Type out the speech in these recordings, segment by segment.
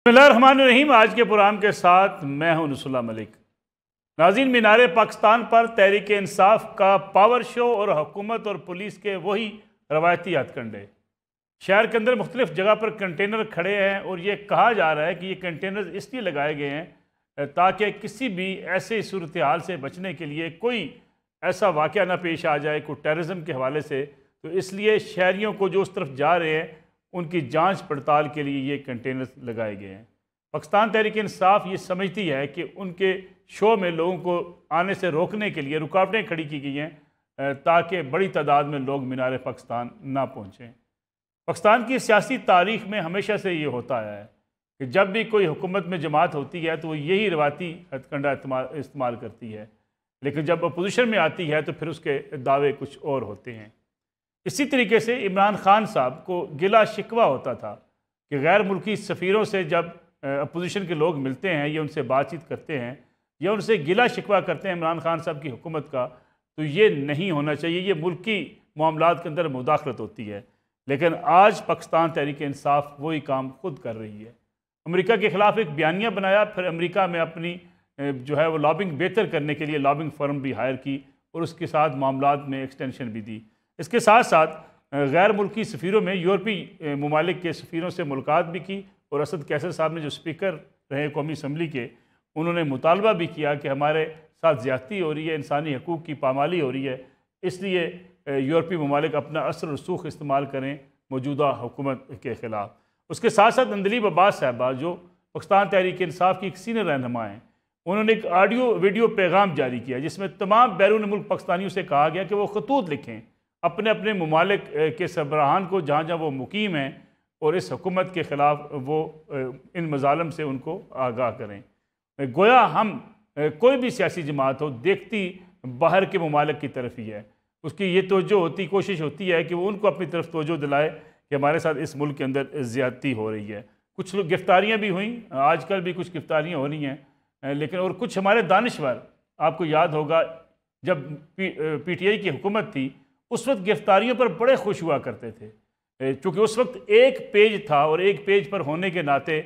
बिस्मिल्लाहिर्रहमानिर्रहीम। आज के प्रोग्राम के साथ मैं हूं नुसुल्लाह मलिक। नाज़रीन, मीनार पाकिस्तान पर तहरीक इंसाफ का पावर शो और हुकूमत और पुलिस के वही रवायती हथकंडे। शहर के अंदर मुख्तलिफ जगह पर कंटेनर खड़े हैं और ये कहा जा रहा है कि ये कंटेनर इसलिए लगाए गए हैं ताकि किसी भी ऐसे सूरत हाल से बचने के लिए कोई ऐसा वाक़या ना पेश आ जाए, कोई टेररिज्म के हवाले से, तो इसलिए शहरियों को जो उस तरफ जा रहे हैं उनकी जांच पड़ताल के लिए ये कंटेनर लगाए गए हैं। पाकिस्तान तहरीक इंसाफ ये समझती है कि उनके शो में लोगों को आने से रोकने के लिए रुकावटें खड़ी की गई हैं ताकि बड़ी तादाद में लोग मीनार पाकिस्तान ना पहुँचें। पाकिस्तान की सियासी तारीख़ में हमेशा से ये होता आया है कि जब भी कोई हुकूमत में जमात होती है तो वो यही रवायती हथकंडा इस्तेमाल करती है, लेकिन जब अपोजिशन में आती है तो फिर उसके दावे कुछ और होते हैं। इसी तरीके से इमरान खान साहब को गिला शिकवा होता था कि गैर मुल्की सफ़ीरों से जब अपोजिशन के लोग मिलते हैं या उनसे बातचीत करते हैं या उनसे गिला शिकवा करते हैं इमरान खान साहब की हुकूमत का, तो ये नहीं होना चाहिए, ये मुल्की मामलात के अंदर मुदाखलत होती है। लेकिन आज पाकिस्तान तहरीक इंसाफ वही काम खुद कर रही है। अमेरिका के ख़िलाफ़ एक बयानिया बनाया, फिर अमेरिका में अपनी जो है वो लॉबिंग बेहतर करने के लिए लॉबिंग फर्म भी हायर की और उसके साथ मामलात में एक्सटेंशन भी दी। इसके साथ साथ गैर मुल्की सफ़ीरों में यूरोपीय ममालिक के सफ़ीरों से मुलाकात भी की और असद कैसर साहब ने जो स्पीकर रहे कौमी असम्बली के, उन्होंने मुतालबा भी किया कि हमारे साथ ज़्यादती हो रही है, इंसानी हकूक़ की पामाली हो रही है, इसलिए यूरोपीय ममालिक अपना असर रसूख इस्तेमाल करें मौजूदा हुकूमत के ख़िलाफ़। उसके साथ साथ अंदलीब अब्बास साहबा जो पाकिस्तान तहरीक इंसाफ की एक सीनियर रहनुमा हैं, उन्होंने एक ऑडियो वीडियो पैगाम जारी किया जिसमें तमाम बैरून मुल्क पाकिस्तानियों से कहा गया कि वो खतूत लिखें अपने अपने ममालिक के सरबराहान को जहाँ जहाँ वो मुकीम हैं और इस हुकूमत के ख़िलाफ़ वो इन मज़ालम से उनको आगाह करें। गोया हम कोई भी सियासी जमात हो देखती बाहर के ममालिक की तरफ ही है, उसकी ये तवज्जो होती कोशिश होती है कि वो उनको अपनी तरफ तवज्जो दिलाए कि हमारे साथ इस मुल्क के अंदर ज़्यादती हो रही है। कुछ लोग गिरफ्तारियाँ भी हुई, आजकल भी कुछ गिरफ्तारियाँ हो रही हैं, लेकिन और कुछ हमारे दानिश्वर, आपको याद होगा जब PTI की हुकूमत थी उस वक्त गिरफ्तारियों पर बड़े खुश हुआ करते थे, चूँकि उस वक्त एक पेज था और एक पेज पर होने के नाते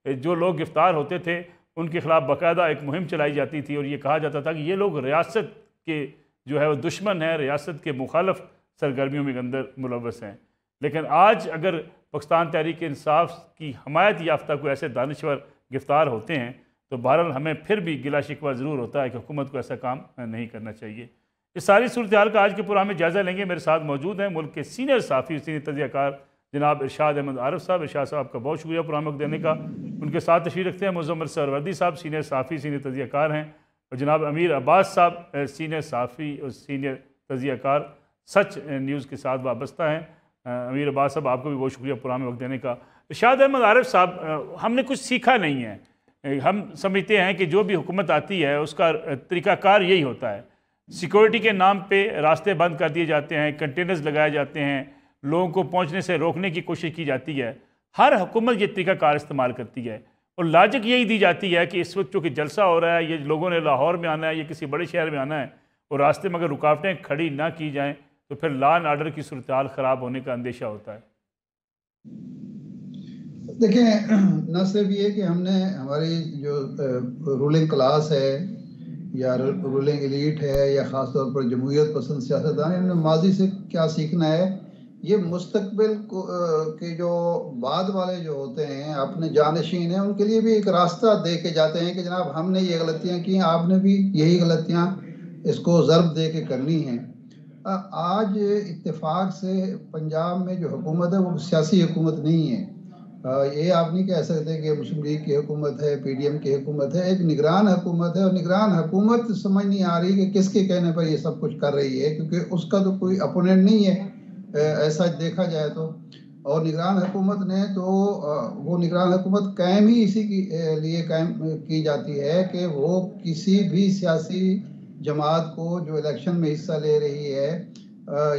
जो लोग गिरफ्तार होते थे उनके ख़िलाफ़ बाकायदा एक मुहिम चलाई जाती थी और ये कहा जाता था कि ये लोग रियासत के जो है वो दुश्मन हैं, रियासत के मुखालफ सरगर्मियों में अंदर मुलव्वस हैं। लेकिन आज अगर पाकिस्तान तहरीक इंसाफ की हमायत याफ्ता को ऐसे दानिश्वर गिरफ्तार होते हैं तो बहरहाल हमें फिर भी गिला शिकवा ज़रूर होता है कि हुकूमत को ऐसा काम नहीं करना चाहिए। इस सारी सूरत हाल का आज के प्रोग्राम में जायज़ा लेंगे। मेरे साथ मौजूद हैं मुल्क के सीनियर साफ़ी, सीनियर तजियाकार जनाब इरशाद अहमद आरिफ साहब। इरशाद साहब का बहुत शुक्रिया प्रोग्राम को देने का। उनके साथ तशरीफ़ रखते हैं मुज़म्मिल सरवर्दी साहब, सीनियर साफ़ी, सीनियर तजियाकार हैं, और जनाब अमीर अब्बास साहब, सीनियर साफ़ी और सीनियर तजियाकार, सच न्यूज़ के साथ वाबस्ता हैं। अमीर अब्बास साहब, आपको भी बहुत शुक्रिया प्रोग्राम में वक्त देने का। इरशाद अहमद आरिफ साहब, हमने कुछ सीखा नहीं है। हम समझते हैं कि जो भी हुकूमत आती है उसका तरीक़ाकार यही होता है, सिक्योरिटी के नाम पे रास्ते बंद कर दिए जाते हैं, कंटेनर्स लगाए जाते हैं, लोगों को पहुंचने से रोकने की कोशिश की जाती है। हर हुकूमत ये तरीक़ाकार इस्तेमाल करती है और लॉजिक यही दी जाती है कि इस वक्त चूँकि जलसा हो रहा है, ये लोगों ने लाहौर में आना है या किसी बड़े शहर में आना है और रास्ते में अगर रुकावटें खड़ी ना की जाएँ तो फिर लॉ एंड ऑर्डर की सूरत हाल ख़राब होने का अंदेशा होता है। देखिए, न सिर्फ ये कि हमने हमारी जो रूलिंग क्लास है या रूलिंग एलीट है या ख़ास तौर पर जमहूरियत पसंद सियासतदान, इन्होंने माजी से क्या सीखना है, ये मुस्तकबिल के जो बाद वाले जो होते हैं अपने जानशीन हैं उनके लिए भी एक रास्ता दे के जाते हैं कि जनाब हमने ये गलतियाँ की, आपने भी यही गलतियाँ इसको ज़र्ब दे के करनी हैं। आज इत्तेफाक से पंजाब में जो हुकूमत है वो सियासी हुकूमत नहीं है। ये आप नहीं कह सकते कि मुस्लिम लीग की हुकूमत है, PDM की हुकूमत है, एक निगरान हुकूमत है और निगरान हुकूमत समझ नहीं आ रही कि किसके कहने पर ये सब कुछ कर रही है, क्योंकि उसका तो कोई अपोनेंट नहीं है ऐसा देखा जाए तो। और निगरान हुकूमत ने तो वो निगरान हुकूमत कायम ही इसी की लिए कायम की जाती है कि वो किसी भी सियासी जमात को जो इलेक्शन में हिस्सा ले रही है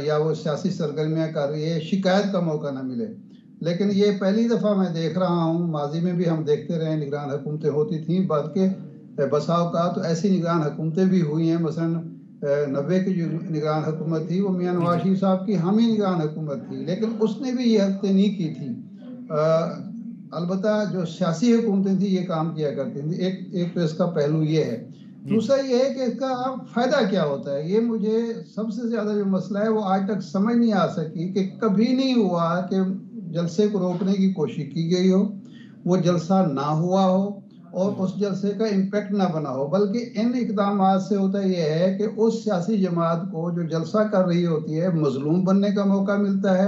या वो सियासी सरगर्मियाँ कर रही है, शिकायत का मौका ना मिले। लेकिन ये पहली दफ़ा मैं देख रहा हूँ, माजी में भी हम देखते रहे निगरान हुकूमतें होती थीं, बल्कि बसाव का तो ऐसी निगरान हुकूमतें भी हुई हैं। मसलन 90 की जो निगरान हुकूमत थी वो मियां नवाज शरीफ साहब की हम ही निगरान हुकूमत थी, लेकिन उसने भी ये हरकतें नहीं की थी। अलबत्ता जो सियासी हुकूमतें थी ये काम किया करती थी। एक तो इसका पहलू ये है। दूसरा ये है कि इसका फायदा क्या होता है। ये मुझे सबसे ज्यादा जो मसला है वो आज तक समझ नहीं आ सकी कि कभी नहीं हुआ कि जलसे को रोकने की कोशिश की गई हो, वो जलसा ना हुआ हो और उस जलसे का इम्पैक्ट ना बना हो, बल्कि इन इकदाम से होता यह है कि उस सियासी जमात को जो जलसा कर रही होती है मजलूम बनने का मौका मिलता है।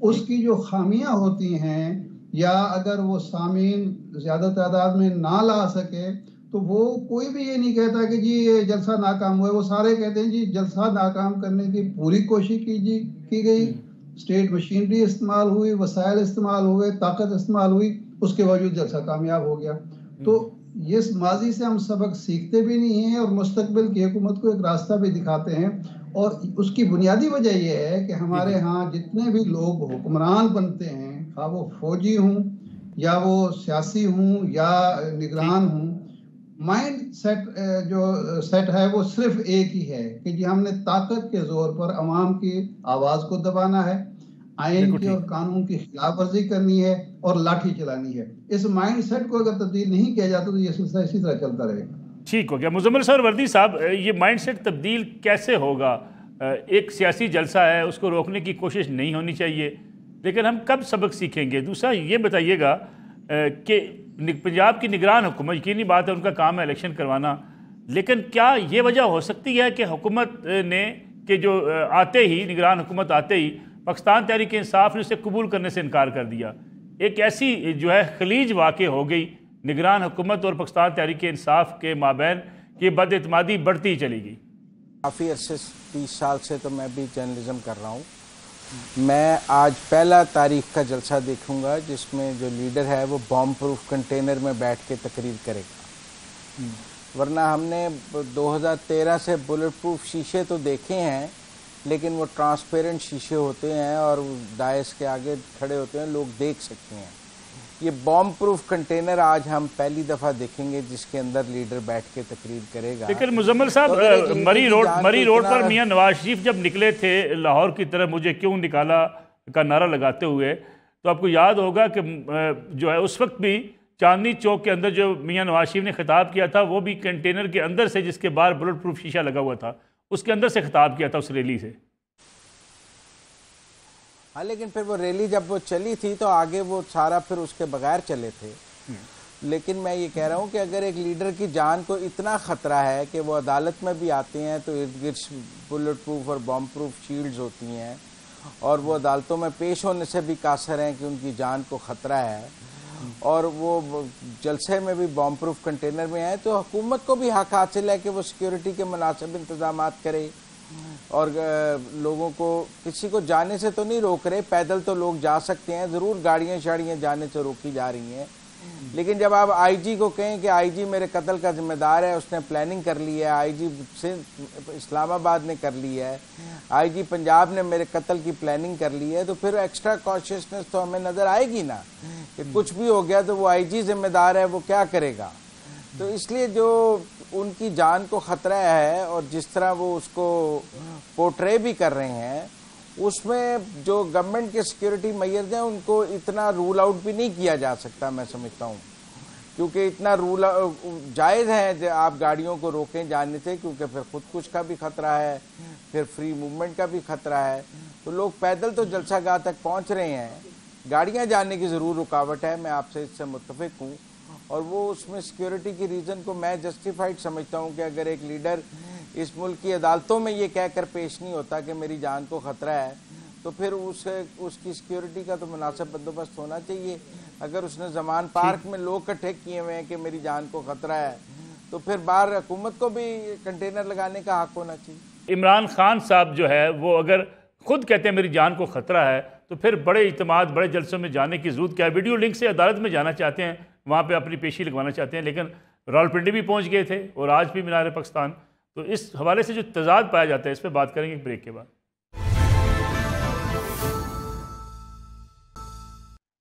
उसकी जो खामियां होती हैं, या अगर वो सामीन ज्यादा तादाद में ना ला सके तो वो कोई भी ये नहीं कहता कि जी ये जलसा नाकाम हुआ है। वो सारे कहते हैं जी जलसा नाकाम करने की पूरी कोशिश की गई, स्टेट मशीनरी इस्तेमाल हुई, वसाइल इस्तेमाल हुए, ताकत इस्तेमाल हुई, उसके बावजूद जलसा कामयाब हो गया। तो ये माजी से हम सबक सीखते भी नहीं हैं और मुस्तकबिल की हुकूमत को एक रास्ता भी दिखाते हैं। और उसकी बुनियादी वजह यह है कि हमारे यहाँ जितने भी लोग हुक्मरान बनते हैं, खा वो फौजी हूँ या वो सियासी हूँ या निगरान हूँ, माइंड सेट जो सेट है वो सिर्फ एक ही है कि जी हमने ताकत के जोर पर अवाम की आवाज को दबाना है, आइन की और कानून की खिलाफ वर्जी करनी है और लाठी चलानी है। इस माइंड सेट को अगर तब्दील नहीं किया जाता तो ये सिलसिला इसी तरह चलता रहेगा। ठीक हो गया। मुजम्मिल सर वर्दी साहब, ये माइंड सेट तब्दील कैसे होगा? एक सियासी जलसा है, उसको रोकने की कोशिश नहीं होनी चाहिए, लेकिन हम कब सबक सीखेंगे? दूसरा ये बताइएगा कि पंजाब की निगरान हुकूमत, यकीनी बात है उनका काम है इलेक्शन करवाना, लेकिन क्या ये वजह हो सकती है कि हुकूमत ने कि जो आते ही निगरान हुकूमत आते ही पाकिस्तान तहरीक इंसाफ ने उसे कबूल करने से इनकार कर दिया? एक ऐसी जो है खलीज वाक़ हो गई निगरान हुकूमत और पाकिस्तान तहरीक इंसाफ के माबैन की बदएतमादी बढ़ती ही चली गई। काफ़ी अरसे 30 साल से तो मैं भी जर्नलिज्म कर रहा हूँ। मैं आज पहला तारीख का जलसा देखूंगा जिसमें जो लीडर है वो बॉम्ब प्रूफ कंटेनर में बैठ के तकरीर करेगा, वरना हमने 2013 से बुलेट प्रूफ शीशे तो देखे हैं, लेकिन वो ट्रांसपेरेंट शीशे होते हैं और डायस के आगे खड़े होते हैं, लोग देख सकते हैं। ये बॉम्ब प्रूफ कंटेनर आज हम पहली दफ़ा देखेंगे जिसके अंदर लीडर बैठ के तकरीर करेगा। लेकिन मुजम्मिल साहब, तो मरी रोड पर मियां नवाज शरीफ जब निकले थे लाहौर की तरफ, मुझे क्यों निकाला का नारा लगाते हुए, तो आपको याद होगा कि जो है उस वक्त भी चांदनी चौक के अंदर जो मियां नवाज शरीफ ने खिताब किया था वो भी कंटेनर के अंदर से, जिसके बाहर बुलेट प्रूफ शीशा लगा हुआ था, उसके अंदर से खिताब किया था उस रैली से। हाँ, लेकिन फिर वो रैली जब वो चली थी तो आगे वो सारा फिर उसके बगैर चले थे। लेकिन मैं ये कह रहा हूँ कि अगर एक लीडर की जान को इतना ख़तरा है कि वो अदालत में भी आते हैं तो इर्द गिर्द बुलेट प्रूफ और बॉम्ब प्रूफ शील्ड्स होती हैं और वो अदालतों में पेश होने से भी कासर हैं कि उनकी जान को ख़तरा है, और वो जलसे में भी बॉम्ब प्रूफ कंटेनर में है, तो हुकूमत को भी हक हासिल है कि वो सिक्योरिटी के मुनासिब इंतजाम करे और लोगों को, किसी को जाने से तो नहीं रोक रहे, पैदल तो लोग जा सकते हैं, ज़रूर गाड़ियाँ शाड़ियाँ जाने से रोकी जा रही हैं। लेकिन जब आप आईजी को कहें कि आईजी मेरे कत्ल का जिम्मेदार है, उसने प्लानिंग कर ली है, आईजी इस्लामाबाद ने कर ली है, आईजी पंजाब ने मेरे कत्ल की प्लानिंग कर ली है, तो फिर एक्स्ट्रा कॉन्शियसनेस तो हमें नज़र आएगी ना कि कुछ भी हो गया तो वो आईजी जिम्मेदार है, वो क्या करेगा। तो इसलिए जो उनकी जान को ख़तरा है और जिस तरह वो उसको पोर्ट्रे भी कर रहे हैं, उसमें जो गवर्नमेंट के सिक्योरिटी मेजर्स हैं उनको इतना रूल आउट भी नहीं किया जा सकता, मैं समझता हूँ, क्योंकि इतना रूल जायज़ है आप गाड़ियों को रोकें जाने से, क्योंकि फिर खुद कुछ का भी ख़तरा है, फिर फ्री मूवमेंट का भी ख़तरा है। तो लोग पैदल तो जलसागाह तक पहुँच रहे हैं, गाड़ियाँ जाने की ज़रूर रुकावट है, मैं आपसे इससे मुत्तफिक हूँ, और वो उसमें सिक्योरिटी की रीज़न को मैं जस्टिफाइड समझता हूँ कि अगर एक लीडर इस मुल्क की अदालतों में ये कहकर पेश नहीं होता कि मेरी जान को ख़तरा है, तो फिर उसकी सिक्योरिटी का तो मुनासिब बंदोबस्त होना चाहिए। अगर उसने जमान पार्क में लोग इकट्ठे किए हुए हैं कि मेरी जान को ख़तरा है, तो फिर बाहर हुकूमत को भी कंटेनर लगाने का हक होना चाहिए। इमरान खान साहब जो है वो अगर खुद कहते हैं मेरी जान को ख़तरा है, तो फिर बड़े इत्तेमाद, बड़े जलसों में जाने की ज़रूरत क्या है? वीडियो लिंक से अदालत में जाना चाहते हैं, वहाँ पे अपनी पेशी लगवाना चाहते हैं, लेकिन रावलपिंडी भी पहुँच गए थे और आज भी मीनार पाकिस्तान। तो इस हवाले से जो तजाद पाया जाता है, इस पर बात करेंगे ब्रेक के बाद।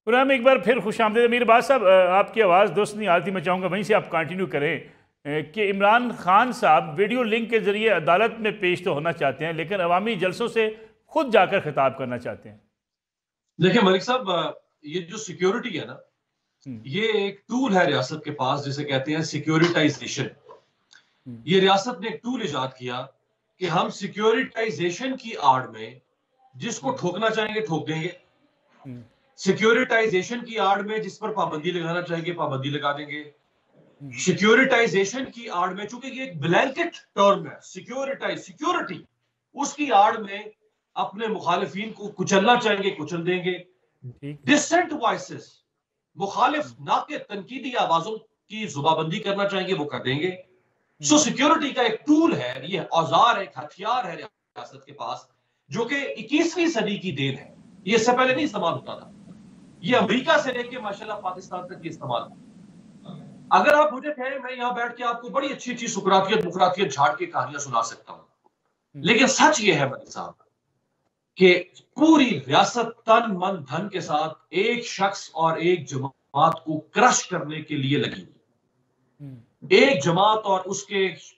प्रोग्राम एक बार फिर खुश आमदीद। अमीर बाद साहब, आपकी आवाज़ दोस्त नहीं आ रही थी, मैं चाहूँगा वहीं से आप कंटिन्यू करें कि इमरान खान साहब वीडियो लिंक के ज़रिए अदालत में पेश तो होना चाहते हैं, लेकिन अवामी जलसों से खुद जाकर खिताब करना चाहते हैं। देखिए मलिक साहब, ये जो सिक्योरिटी है ना, ये एक टूल है रियासत के पास जिसे कहते हैं सिक्योरिटाइजेशन। ये रियासत ने एक टूल इजाद किया कि हम सिक्योरिटाइजेशन की आड़ में जिसको ठोकना चाहेंगे ठोक देंगे, सिक्योरिटाइजेशन की आड़ में जिस पर पाबंदी लगाना चाहेंगे पाबंदी लगा देंगे, सिक्योरिटाइजेशन की आड़ में, चूंकि ये एक ब्लैंकेट टर्म है सिक्योरिटी, उसकी आड़ में अपने मुखालिफिन को कुचलना चाहेंगे कुचल देंगे। डिसेंट वॉइसेस, मुखालिफ ना के तनकीदी आवाजों की जुबाबंदी करना चाहेंगे वो कर देंगे। सो सिक्योरिटी का एक टूल है, ये औजार है, एक हथियार है रियासत के पास जो कि 21वीं सदी की देन है। ये इससे पहले नहीं इस्तेमाल होता था, ये अमेरिका से लेके माशाल्लाह पाकिस्तान तक इस्तेमाल होता। अगर आप मुझे कहें मैं यहां बैठ के आपको बड़ी अच्छी अच्छी सुकरातियत मुकरातियत झाड़ के कहानियां सुना सकता हूं, लेकिन सच ये है मलिक साहब कि पूरी रियासत तन मन धन के साथ एक शख्स और एक जमात को क्रश करने के लिए लगी हुई। एक जमात और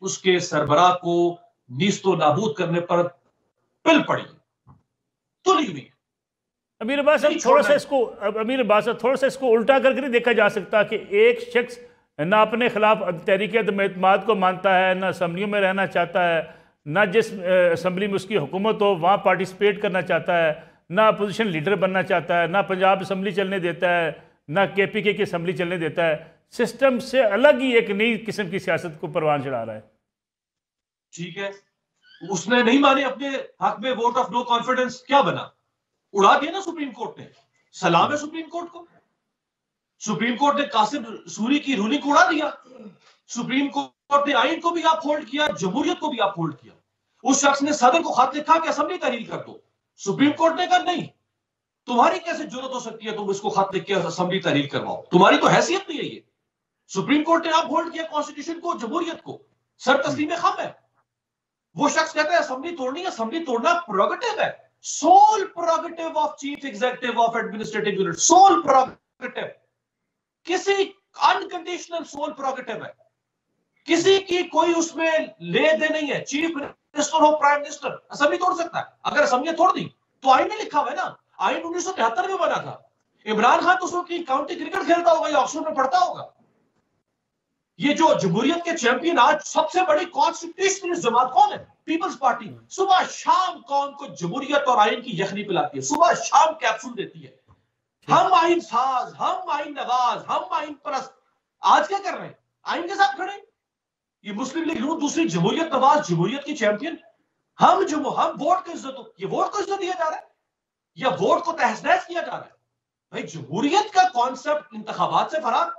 उसके सरबराह को नीस्तो नाबूद करने पर पिल पड़ी, तुली हुई। अमीर अब्बास साहब थोड़ा सा इसको उल्टा करके नहीं देखा जा सकता कि एक शख्स ना अपने खिलाफ तहरीक अदम-ए-इत्तेमाद को मानता है, ना असम्बलियों में रहना चाहता है, ना जिस असम्बली में उसकी हुकूमत हो वहाँ पार्टिसिपेट करना चाहता है, ना अपोजिशन लीडर बनना चाहता है, ना पंजाब असम्बली चलने देता है, ना KPK की असम्बली चलने देता है, सिस्टम से अलग ही एक नई किस्म की सियासत को परवान चढ़ा रहा है। ठीक है, उसने नहीं माने अपने हक में वोट ऑफ नो कॉन्फिडेंस, क्या बना? उड़ा दिया ना सुप्रीम कोर्ट ने। सलाम है सुप्रीम कोर्ट को। सुप्रीम कोर्ट ने कासिम सूरी की रूलिंग को उड़ा दिया। सुप्रीम कोर्ट ने आइन को भी अपहोल्ड किया, जमहूरियत को भी अपहोल्ड किया। उस शख्स ने सदर को खत लिखा कि असेंबली तहरीर कर दो, सुप्रीम कोर्ट ने कहा नहीं, तुम्हारी कैसे जरूरत हो सकती है तुम इसको खत लिख के असेंबली तहरीर करवाओ, तुम्हारी तो हैसियत नहीं है ये। सुप्रीम कोर्ट ने अपहोल्ड किया कॉन्स्टिट्यूशन को, जमहूरियत को, सर तस्लीम खम है। वो शख्स कहता है असेंबली तोड़नी है, असेंबली तोड़ना प्रोगेटिव है, sole prerogative of chief executive of administrative unit, sole prerogative, किसी अनकंडीशनल सोल प्रोगेटिव है, किसी की कोई उसमें ले दे नहीं है। चीफ मिनिस्टर हो, प्राइम मिनिस्टर असेंबली तोड़ सकता है। अगर असेंबली तोड़ दी तो आइन में लिखा हुआ है ना, आइन 1973 में बना था। इमरान खान तो उसकी काउंटी क्रिकेट खेलता होगा या ऑक्सफोर्ड में पढ़ता होगा। ये जो जमहूरियत के चैंपियन आज सबसे बड़ी कॉन्स्टिट्यूशनलिस्ट जमात कौन है? People's party. सुबह शाम कौम को जमहूरियत और आइन की यखनी पिलाती है, सुबह शाम कैप्सूल देती है। हम आइन साज, हम आइन नवाज, हम आइन परस्त। आज क्या कर रहे हैं? आइन के साथ खड़े। ये मुस्लिम लीग नून दूसरी जमहूरियत नवाज, जमहूरियत की चैंपियन। हम वोट को इज्जत, ये वोट को इज्जत दिया जा रहा है या वोट को तहस-नहस किया जा रहा है? भाई जमहूरियत का कॉन्सेप्ट इंतखाबात से फरार,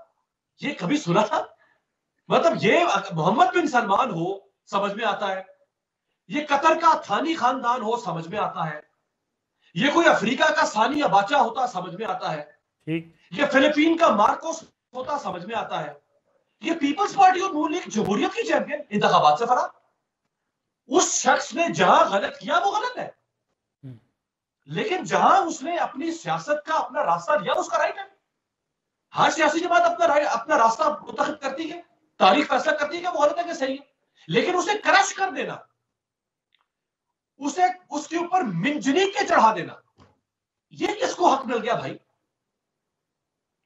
ये कभी सुना था? मतलब ये मोहम्मद बिन सलमान हो समझ में आता है, ये कतर का थानी खानदान हो समझ में आता है, ये कोई अफ्रीका का सानी अबाचा होता समझ में आता है, ये फिलीपीन का मार्कोस होता समझ में आता है, ये पीपल्स पार्टी और नून लीग जमहूरियत की चैंपियन इंतखाबात से फरार। उस शख्स ने जहां गलत किया वो गलत है, लेकिन जहां उसने अपनी सियासत का अपना रास्ता दिया उसका राइट है। हर सियासी जमात अपना रास्ता मुंतखब करती है, तारीख फैसला करती है कि वो गलत है कि सही है, लेकिन उसे क्रश कर देना, उसे उसके ऊपर मिंजनी के चढ़ा देना, ये किसको हक मिल गया भाई?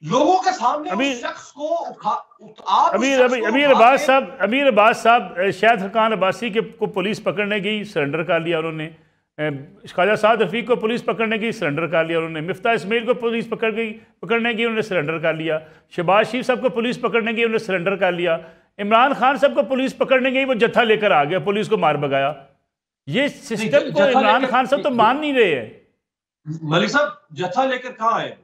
लोगों के सामने उस शख्स को अमीर अब्बास साहब शाहिद खान अब्बासी को पुलिस पकड़ने गई, सरेंडर कर लिया उन्होंने। ख्वाजा साद रफीक को पुलिस पकड़ने गई, सरेंडर कर लिया उन्होंने। मिफ्ता इस्माइल को पुलिस पकड़ने गई, उन्होंने सरेंडर कर लिया। शहबाज शरीफ साहब को पुलिस पकड़ने गई, उन्होंने सरेंडर कर लिया। इमरान खान साहब को पुलिस पकड़ने गई, वो जत्था लेकर आ गया, पुलिस को मार भगाया। ये सिस्टम को इमरान खान साहब तो मान नहीं रहे हैं। मलिक साहब जत्था लेकर कहाँ आए?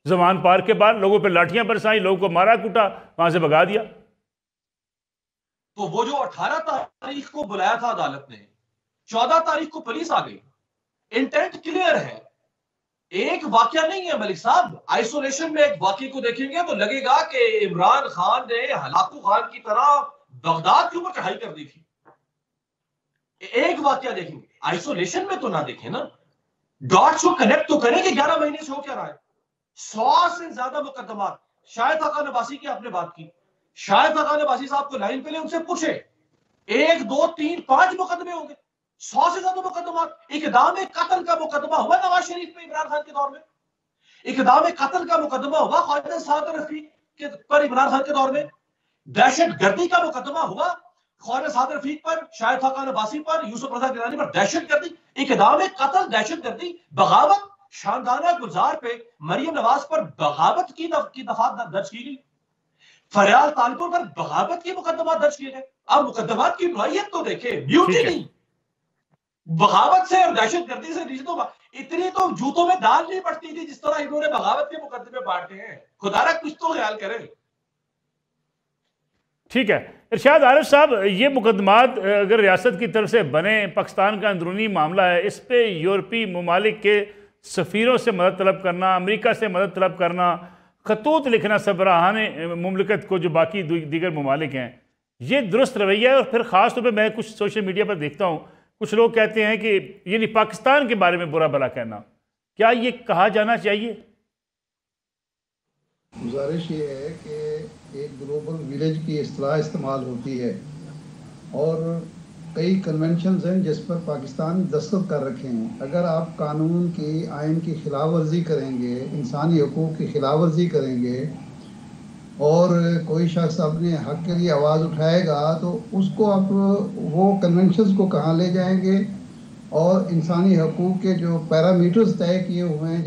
जमान पार्क के बाद लोगों पर लाठियां बरसाई, लोगों को मारा कूटा, वहां से भगा दिया। तो वो जो 18 तारीख को बुलाया था अदालत ने, 14 तारीख को पुलिस आ गई। इंटेंट क्लियर है, एक वाकया नहीं है मलिक साहब। आइसोलेशन में एक वाकये को देखेंगे तो लगेगा कि इमरान खान ने हलाकू खान की तरह बगदाद के ऊपर चढ़ाई कर दी थी। एक वाकया देखेंगे, आइसोलेशन में तो ना देखें ना, डॉट्स को कनेक्ट तो करें कि 11 महीने से हो क्या रहा है। 100 से ज्यादा मुकदमा। शाहिद खान अब्बासी की आपने बात की, शाहिद खान अब्बासी साहब को लाइन पे ले, उनसे पूछे 1, 2, 3, 5 मुकदमे होंगे, 100 से ज्यादा मुकदमा। इकदाम कत्ल का मुकदमा हुआ नवाज शरीफ पे इमरान खान के दौर में, इक़दाम कत्ल का मुकदमा हुआ ख्वाजा साद रफीक के पर इमरान खान के दौर में, दहशतगर्दी का मुकदमा हुआ ख्वाजा साद रफीक पर, शाहिद खान अब्बासी पर, यूसुफ रजा गिलानी पर, दहशतगर्दी, इक़दाम कत्ल, दहशतगर्दी, बगावत, शानदाना गुलजार पे मरियम नवाज पर बगावत की दफात दर्ज की गई, फरियाल तालिबों पर बगावत के मुकदमा दर्ज किए गए। अब मुकदमात की नौइयत तो देखे, म्यूटिनी, बगावत से और दहशतगर्दी से तो इतनी तो जूतों में दाल नहीं पड़ती थी जिस तरह इन्होंने बगावत के मुकदमे बांटे हैं। खुदारा कुछ तो ख्याल करें। ठीक है इरशाद आरिफ साहब, ये मुकदमात अगर रियासत की तरफ से बने, पाकिस्तान का अंदरूनी मामला है, इस पे यूरोपीय ममालिक के सफ़ीरों से मदद तलब करना, अमेरिका से मदद तलब करना, खतूत लिखना सबराहान मुमलिकत को जो बाकी दीगर ममालिक हैं, ये दुरुस्त रवैया है? और फिर ख़ास तौर पर मैं कुछ सोशल मीडिया पर देखता हूँ, कुछ लोग कहते हैं कि यानी पाकिस्तान के बारे में बुरा भला कहना, क्या ये कहा जाना चाहिए? गुजारिश ये है कि एक ग्लोबल विलेज की इस्तिलाह इस्तेमाल होती है और कई कन्वेंशंस हैं जिस पर पाकिस्तान दस्तखत कर रखे हैं। अगर आप कानून की, आइन की खिलाफ वर्जी करेंगे, इंसानी हकूक़ की खिलाफ वर्जी करेंगे और कोई शख्स अपने हक़ के लिए आवाज़ उठाएगा तो उसको आप वो कन्वेंशंस को कहाँ ले जाएंगे और इंसानी हकूक़ के जो पैरामीटर्स तय किए हुए हैं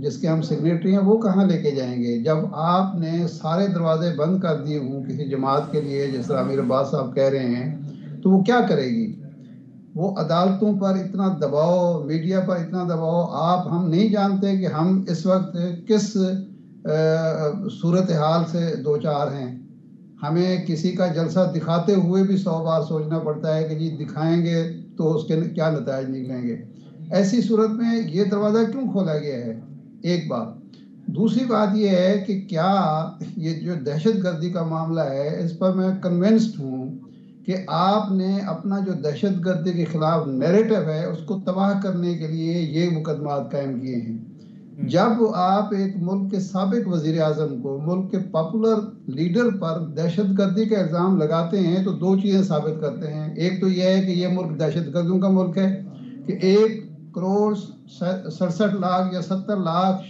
जिसके हम सिग्नेटरी हैं वो कहाँ लेके जाएंगे? जब आपने सारे दरवाजे बंद कर दिए हों किसी जमात के लिए, जिस तरह अमीर अब्बास साहब कह रहे हैं, तो वो क्या करेगी? वो अदालतों पर इतना दबाव, मीडिया पर इतना दबाव, हम नहीं जानते कि हम इस वक्त किस सूरत हाल से दो चार हैं। हमें किसी का जलसा दिखाते हुए भी 100 बार सोचना पड़ता है कि जी दिखाएंगे तो उसके क्या नतीजे निकलेंगे। ऐसी सूरत में ये दरवाज़ा क्यों खोला गया है? एक बात। दूसरी बात ये है कि क्या ये जो दहशतगर्दी का मामला है, इस पर मैं कन्विंस्ड हूँ कि आपने अपना जो दहशतगर्दी के खिलाफ नैरेटिव है उसको तबाह करने के लिए ये मुकदमात कायम किए हैं। जब आप एक मुल्क के साबिक वज़ीर आज़म को, मुल्क के पॉपुलर लीडर पर दहशतगर्दी का इल्ज़ाम लगाते हैं तो दो चीज़ें साबित करते हैं। एक तो यह है कि यह मुल्क दहशतगर्दियों का मुल्क है कि 1,67,00,000 या 70 लाख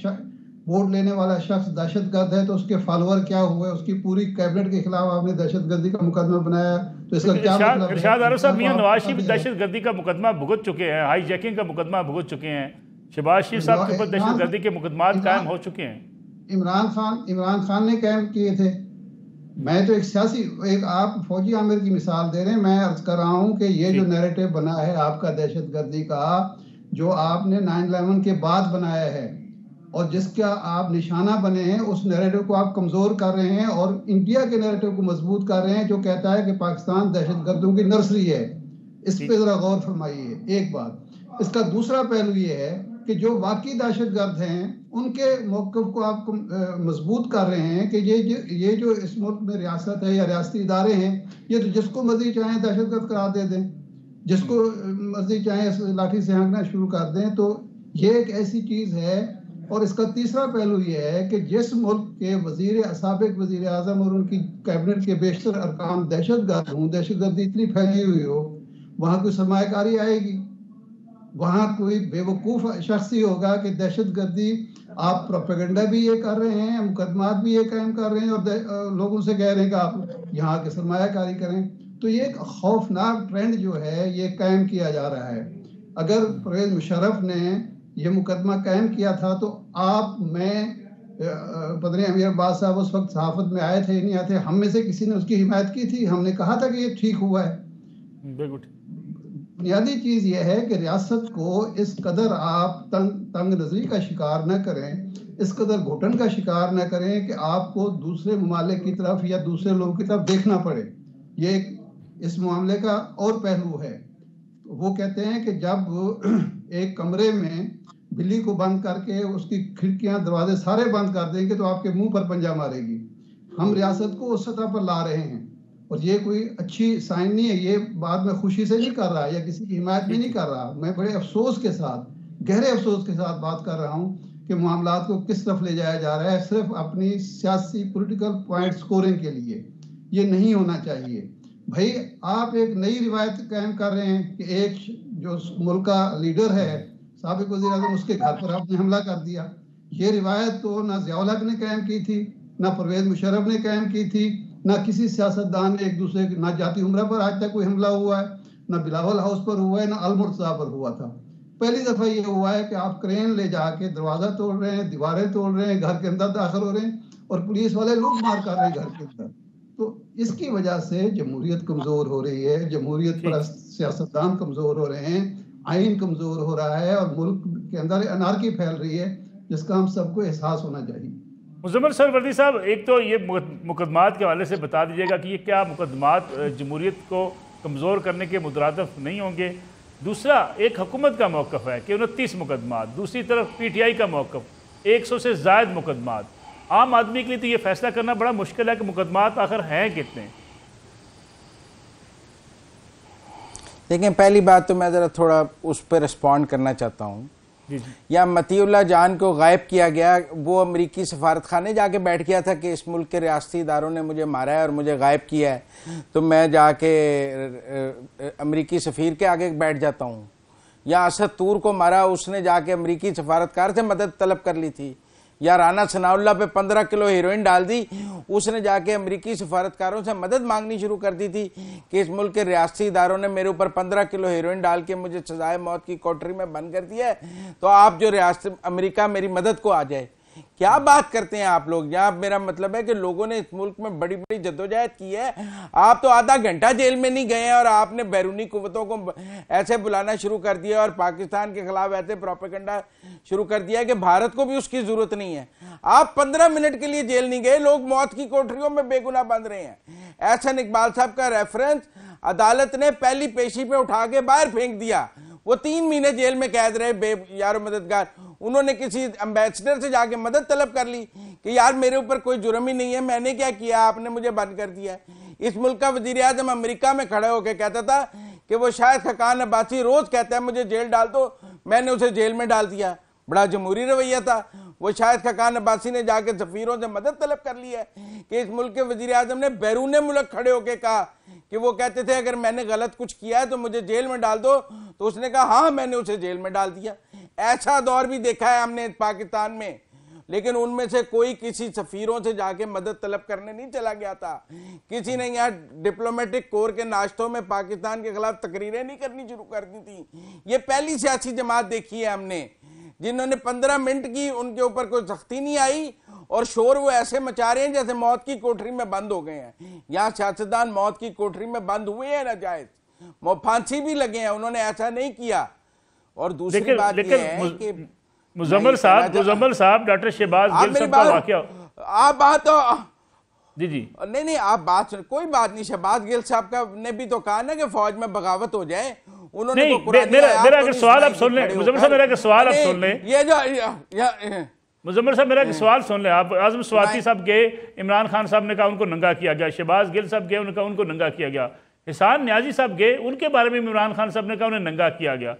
वोट लेने वाला शख्स दहशतगर्द है तो उसके फॉलोअर क्या हुए, उसकी पूरी कैबिनेट के खिलाफ आपने दहशतगर्दी का मुकदमा बनाया, तो इसका क्या मतलब है? इरशाद आरिफ साहब, मियां नवाज शरीफ दहशतगर्दी का मुकदमा भुगत चुके हैं, हाईजैकिंग का मुकदमा भुगत चुके हैं, शहबाज शरीफ साहब के ऊपर दहशतगर्दी के मुकदमात कायम हो चुके हैं। इमरान खान ने कायम किए थे। मैं तो एक सियासी, एक आप फौजी आमिर की मिसाल दे रहे हैं। मैं अर्ज कर रहा हूँ कि ये जो नैरेटिव बना है आपका दहशतगर्दी का, जो आपने 9/11 के बाद बनाया है और जिसका आप निशाना बने हैं, उस नैरेटिव को आप कमज़ोर कर रहे हैं और इंडिया के नैरेटिव को मजबूत कर रहे हैं जो कहता है कि पाकिस्तान दहशतगर्दों की नर्सरी है। इस पर ज़रा गौर फरमाइए। एक बात। इसका दूसरा पहलू ये है कि जो वाकई दहशतगर्द हैं उनके मौक़िफ़ को आप मजबूत कर रहे हैं कि ये जो इस मुल्क में रियासत है या रियासती इदारे हैं, ये तो जिसको मर्जी चाहें दहशतगर्द करार दे दें, जिसको मर्जी चाहें लाठी से हाँकना शुरू कर दें। तो ये एक ऐसी चीज़ है। और इसका तीसरा पहलू ये है कि जिस मुल्क के साबिक वज़ीर आज़म और उनकी कैबिनेट के बेशतर अरकान दहशतगर्द हों, दहशतगर्दी इतनी फैली हुई हो, वहाँ कोई सरमायाकारी आएगी? वहाँ कोई बेवकूफ़ शख्स ही होगा कि दहशतगर्दी आप प्रोपेगेंडा भी ये कर रहे हैं, मुकदमात भी ये कायम कर रहे हैं और लोगों से कह रहे हैं कि आप यहाँ के सरमायाकारी करें। तो ये एक खौफनाक ट्रेंड जो है ये कायम किया जा रहा है। अगर परवेज़ मुशर्रफ ने ये मुकदमा कायम किया था तो पता नहीं अमीर अब्बास साहब उस वक्त सहाफत में आए थे नहीं आए थे, हम में से किसी ने उसकी हिमायत की थी? हमने कहा था कि ये ठीक हुआ है। बुनियादी चीज़ यह है कि रियासत को इस कदर आप तंग नजरी का शिकार न करें, इस कदर घुटन का शिकार न करें कि आपको दूसरे ममालिक की तरफ या दूसरे लोगों की तरफ देखना पड़े। ये इस मामले का और पहलू है। वो कहते हैं कि जब एक कमरे में बिल्ली को बंद करके उसकी खिड़कियां दरवाजे सारे बंद कर देंगे तो आपके मुंह पर पंजा मारेगी। हम रियासत को उस सतह पर ला रहे हैं और ये कोई अच्छी साइन नहीं है। ये बात मैं खुशी से नहीं कर रहा या किसी की हिमायत में नहीं कर रहा। मैं बड़े अफसोस के साथ, गहरे अफसोस के साथ बात कर रहा हूँ कि मामलात को किस तरफ ले जाया जा रहा है, सिर्फ अपनी सियासी पॉलिटिकल पॉइंट स्कोरिंग के लिए। ये नहीं होना चाहिए। भाई आप एक नई रिवायत कायम कर रहे हैं कि एक जो मुल्क का लीडर है, साबिक वज़ीर आज़म, उसके घर पर आपने हमला कर दिया। ये रिवायत तो ना ज़िया-उल हक ने कायम की थी, ना परवेज़ मुशर्रफ ने कायम की थी, ना किसी सियासतदान ने एक दूसरे ना जाती उम्रा पर आज तक कोई हमला हुआ है, ना बिलावल हाउस पर हुआ है, ना अल-मुर्तज़ा पर हुआ था। पहली दफ़ा ये हुआ है कि आप क्रेन ले जाके दरवाज़ा तोड़ रहे हैं, दीवारें तोड़ रहे हैं, घर के अंदर दाखिल हो रहे हैं और पुलिस वाले लूट मार कर रहे हैं घर के अंदर। तो इसकी वजह से जमहूरियत कमज़ोर हो रही है, जमहूरियत ठीक। परस्त सियासतदान कमज़ोर हो रहे हैं, आइन कमज़ोर हो रहा है और मुल्क के अंदर अनारकी फैल रही है, जिसका हम सबको एहसास होना चाहिए। मुज़म्मिल सरवर्दी साहब, एक तो ये मुकदमात के हवाले से बता दीजिएगा कि ये क्या मुकदमात जमहूरियत को कमज़ोर करने के मुतरादिफ नहीं होंगे। दूसरा, एक हुकूमत का मौक़िफ़ है कि 29 मुकदमात, दूसरी तरफ PTI का मौक़िफ़ 100 से ज़ायद मुकदमात। आम आदमी के लिए तो ये फैसला करना बड़ा मुश्किल है कि मुकदमात आखिर हैं कितने। देखें, पहली बात तो मैं ज़रा थोड़ा उस पर रिस्पॉन्ड करना चाहता हूँ। या मतीउल्लाह जान को गायब किया गया, वो अमरीकी सफारत खाने जाके बैठ गया था कि इस मुल्क के रियासती इदारों ने मुझे मारा है और मुझे गायब किया है, तो मैं जाके अमरीकी सफ़ीर के आगे बैठ जाता हूँ। या असद तूर को मारा, उसने जाके अमरीकी सफारतकार से मदद तलब कर ली थी। या राना सनाउल्लाह पे 15 किलो हेरोइन डाल दी, उसने जाके अमरीकी सफारतकारों से मदद मांगनी शुरू कर दी थी कि इस मुल्क के रियासती इदारों ने मेरे ऊपर 15 किलो हेरोइन डाल के मुझे सजाए मौत की कोठरी में बंद कर दिया है, तो आप जो रियासत अमेरिका मेरी मदद को आ जाए। क्या बात करते हैं आप लोग। यहाँ मेरा मतलब है कि लोगों ने इस मुल्क में बड़ी बड़ी जद्दोजहद की है, आप तो आधा घंटा जेल में नहीं गए हैं और आपने बैरूनी कुव्वतों को ऐसे बुलाना शुरू कर दिया और पाकिस्तान के खिलाफ ऐसे प्रोपेगेंडा शुरू कर दिया कि भारत को भी उसकी जरूरत नहीं है। आप 15 मिनट के लिए जेल नहीं गए, लोग मौत की कोठरियों में बेगुनाह बंद रहे हैं। एहसन इकबाल साहब का रेफरेंस अदालत ने पहली पेशी पे उठा के बाहर फेंक दिया, वो 3 महीने जेल में कैद रहे यारो मददगार। उन्होंने किसी एम्बेसडर से जाके मदद तलब कर ली कि यार मेरे ऊपर कोई जुर्म ही नहीं है, मैंने क्या किया, आपने मुझे बंद कर दिया। इस मुल्क का वजीर आजम अमेरिका में खड़े होकर कहता था कि वो शायद खकान अब्बासी रोज कहता है मुझे जेल डाल दो, मैंने उसे जेल में डाल दिया। बड़ा जमहूरी रवैया था। वो शायद खकान अब्बासी ने जाके सफीरों से मदद तलब कर ली है कि इस मुल्क के वजीर आजम ने बैरून मुल्क खड़े होकर कहा कि वो कहते थे अगर मैंने गलत कुछ किया है तो मुझे जेल में डाल दो, तो उसने कहा हाँ मैंने उसे जेल में डाल दिया। ऐसा दौर भी देखा है हमने पाकिस्तान में, लेकिन उनमें से कोई किसी सफीरों से जाके मदद तलब करने नहीं चला गया था। किसी ने यहाँ डिप्लोमेटिक कोर के नाश्तों में पाकिस्तान के खिलाफ तकरीरें नहीं करनी शुरू कर दी थी। ये पहली सियासी जमात देखी है हमने जिन्होंने 15 मिनट की, उनके ऊपर कोई सख्ती नहीं आई और शोर वो ऐसे मचा रहे हैं जैसे मौत की कोठरी में बंद हो गए हैं। यहाँ सियासतदान मौत की कोठरी में बंद हुए हैं नाजायज, फांसी भी लगे हैं, उन्होंने ऐसा नहीं किया। और दूसरी बात ये है कि मुजम्मिल साहब डॉक्टर शहबाज गिल साहब का वाकया, आप बात तो जी नहीं आप बात सुन, कोई बात नहीं। शहबाज गिल साहब का ने भी तो कहा ना कि फौज में बगावत हो जाए, उन्होंने नहीं, मेरा एक सवाल आप सुन लें मुजम्मिल साहब, मेरा एक सवाल आप सुन लें। ये जो मुजम्मिल साहब मेरा एक सवाल सुन लें आप। आजम स्वाति साहब गए, इमरान खान साहब ने कहा उनको नंगा किया गया, शहबाज गिल साहब गए, उन्होंने कहा उनको नंगा किया गया, हिसान न्याजी साहब गए, उनके बारे में इमरान खान साहब ने कहा उन्हें नंगा किया गया।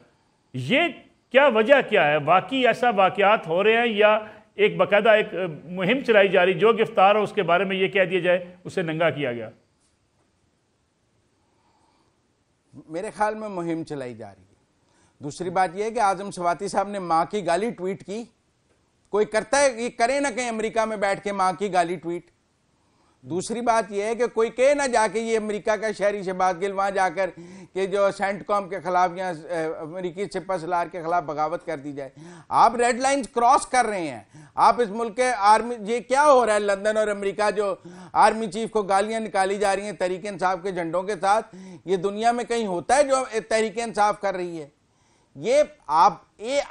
ये क्या वजह क्या है? वाकई ऐसा वाकयात हो रहे हैं या एक बाकायदा एक मुहिम चलाई जा रही, जो गिरफ्तार हो उसके बारे में ये कह दिया जाए उसे नंगा किया गया? मेरे ख्याल में मुहिम चलाई जा रही है। दूसरी बात यह है कि आजम स्वाति साहब ने माँ की गाली ट्वीट की, कोई करता है ये करे ना कहीं अमेरिका में बैठ के माँ की गाली ट्वीट। दूसरी बात यह है कि कोई कहे ना जाके ये अमेरिका का शहरी शहबाज गिल वहां जाकर कि जो सेंटकॉम के खिलाफ या अमेरिकी सिपा सलार के खिलाफ बगावत कर दी जाए। आप रेड लाइंस क्रॉस कर रहे हैं। आप इस मुल्क के आर्मी, ये क्या हो रहा है लंदन और अमेरिका, जो आर्मी चीफ को गालियां निकाली जा रही हैं तहरीक इंसाफ के झंडों के साथ, ये दुनिया में कहीं होता है जो तहरीक इंसाफ कर रही है? ये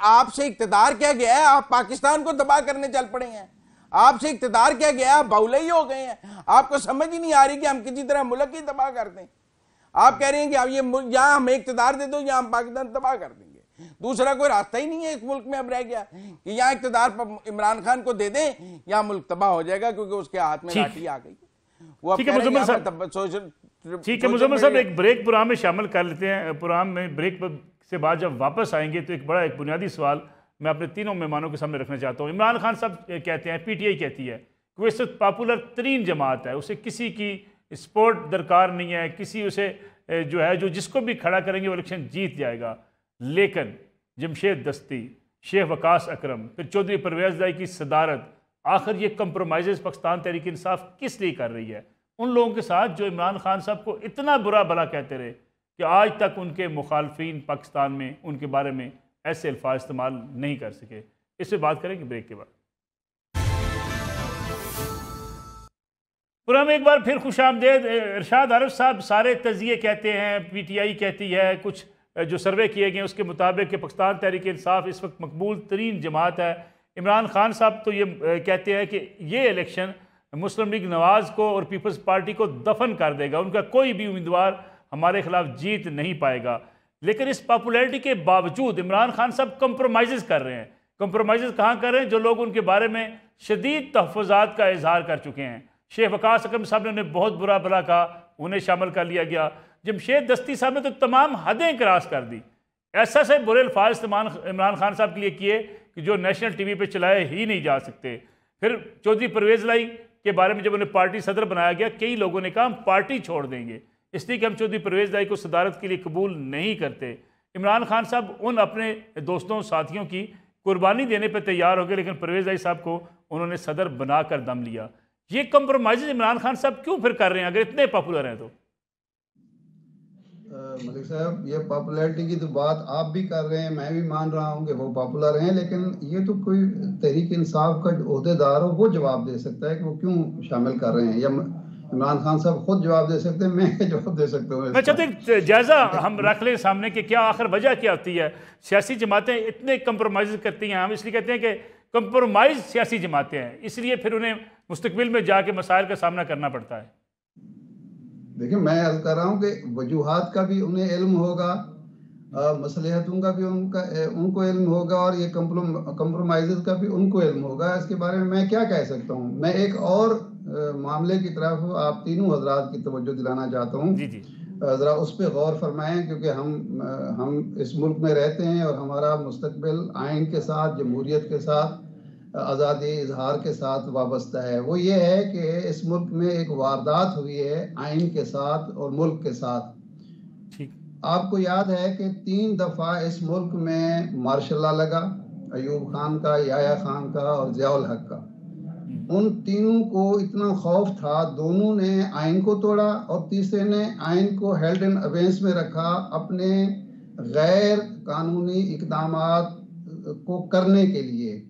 आपसे इक्तदार क्या गया है? आप पाकिस्तान को तबाह करने चल पड़े हैं। आपसे इक्तदार क्या गया? आप बाउले ही हो गए हैं। आपको समझ ही नहीं आ रही कि हम किसी तरह मुल्क ही तबाह कर दें। आप कह रहे हैं कि अब ये यहाँ हमें इक्तदार दे दो, यहाँ हम पाकिस्तान तबाह कर देंगे। दूसरा कोई रास्ता ही नहीं है इस मुल्क में अब रह गया कि यहाँ इक्तदार इमरान खान को दे दें, यहाँ मुल्क तबाह हो जाएगा क्योंकि उसके हाथ में लाठी आ गई। वो ठीक है मुजम्मिल साहब, एक ब्रेक प्रोग्राम में शामिल कर लेते हैं। प्रोग्राम में ब्रेक से बाद जब वापस आएंगे तो एक बड़ा एक बुनियादी सवाल मैं अपने तीनों मेहमानों के सामने रखना चाहता हूँ। इमरान खान साहब कहते हैं, PTI कहती है कि वो इस वक्त पॉपुलर तरीन जमात है, उसे किसी की सपोर्ट दरकार नहीं है, किसी उसे जो है जो जिसको भी खड़ा करेंगे वो इलेक्शन जीत जाएगा। लेकिन जमशेद दस्ती शेख वकास अकरम, फिर चौधरी परवेज़ इलाही की सदारत, आखिर ये कंप्रोमाइज़ पाकिस्तान तहरीक इंसाफ किस लिए कर रही है? उन लोगों के साथ जो इमरान खान साहब को इतना बुरा भला कहते रहे कि आज तक उनके मुखालफिन पाकिस्तान में उनके बारे में ऐसे अल्फाज इस्तेमाल नहीं कर सके। इस पर बात करेंगे ब्रेक के बाद। प्रोग्राम में एक बार फिर खुश आमदेद। इरशाद आरिफ साहब, सारे तजिए कहते हैं, PTI कहती है, कुछ जो सर्वे किए गए उसके मुताबिक कि पाकिस्तान तहरीक इंसाफ इस वक्त मकबूल तरीन जमात है। इमरान खान साहब तो ये कहते हैं कि ये इलेक्शन मुस्लिम लीग नवाज़ को और पीपल्स पार्टी को दफन कर देगा, उनका कोई भी उम्मीदवार हमारे खिलाफ जीत नहीं पाएगा। लेकिन इस पॉपुलैरिटी के बावजूद इमरान खान साहब कंप्रोमाइज़ कर रहे हैं। कंप्रोमाइज़ कहाँ कर रहे हैं? जो लोग उनके बारे में शदीद तहफ़्फ़ुज़ात का इजहार कर चुके हैं। शेख वकास अकरम साहब ने उन्हें बहुत बुरा भला कहा, उन्हें शामिल कर लिया गया। जमशेद दस्ती साहब ने तो तमाम हदें क्रॉस कर दी, ऐसा से बुरे अल्फाज इस्तेमाल इमरान खान साहब के लिए किए कि जो नेशनल TV पे चलाए ही नहीं जा सकते। फिर चौधरी परवेज़ इलाही के बारे में जब उन्हें पार्टी सदर बनाया गया, कई लोगों ने कहा हम पार्टी छोड़ देंगे, इसलिए कि हम चौधरी परवेज़ इलाही को सदारत के लिए कबूल नहीं करते। इमरान खान साहब उन अपने दोस्तों साथियों की कुर्बानी देने पर तैयार हो गए, लेकिन परवेज़ इलाही साहब को उन्होंने सदर बनाकर दम लिया। ये कंप्रोमाइज़ इमरान खान साहब क्यों फिर कर रहे हैं अगर इतने पॉपुलर हैं तो? मलिक साहब, ये पॉपुलैरिटी की तो बात आप भी कर रहे हैं, मैं भी मान रहा हूँ कि वो पॉपुलर हैं, लेकिन ये तो कोई तहरीक इंसाफ का ओहदेदार हो वो जवाब दे सकता है कि वो क्यों शामिल कर रहे हैं, या इमरान खान साहब खुद जवाब दे सकते हैं, मैं जवाब दे सकता हूँ। मैं चाहते जायज़ा हम रख लें सामने कि क्या आखिर वजह क्या होती है सियासी जमातें इतने कंप्रोमाइज़ करती हैं। हम इसलिए कहते हैं कि कंप्रोमाइज़ सियासी जमातें हैं, इसलिए फिर उन्हें मुस्तकबिल में जाके मसाइल का सामना करना पड़ता है। देखिए, मैं अर्ज कर रहा हूँ कि वजूहात का भी उन्हें इल्म होगा, मसलहतों का भी उनको इल्म होगा, और ये कंप्रोमाइज़ का भी उनको इल्म होगा। इसके बारे में मैं क्या कह सकता हूँ। मैं एक और मामले की तरफ आप तीनों हजरात की तवज्जो दिलाना चाहता हूँ। जी जी, ज़रा उस पर गौर फरमाएं, क्योंकि हम इस मुल्क में रहते हैं और हमारा मुस्तकबिल आइन के साथ, जमहूरियत के साथ, आज़ादी इजहार के साथ वाबस्ता है। वो ये है कि इस मुल्क में एक वारदात हुई है आइन के साथ और मुल्क के साथ। ठीक। आपको याद है कि 3 दफ़ा इस मुल्क में मार्शल लॉ लगा, अयूब खान का, याया खान का और ज़ियाउल हक का। उन तीनों को इतना खौफ था, दोनों ने आइन को तोड़ा और तीसरे ने आइन को हेल्ड इन अबेंस में रखा अपने गैर कानूनी इकदामात को करने के लिए।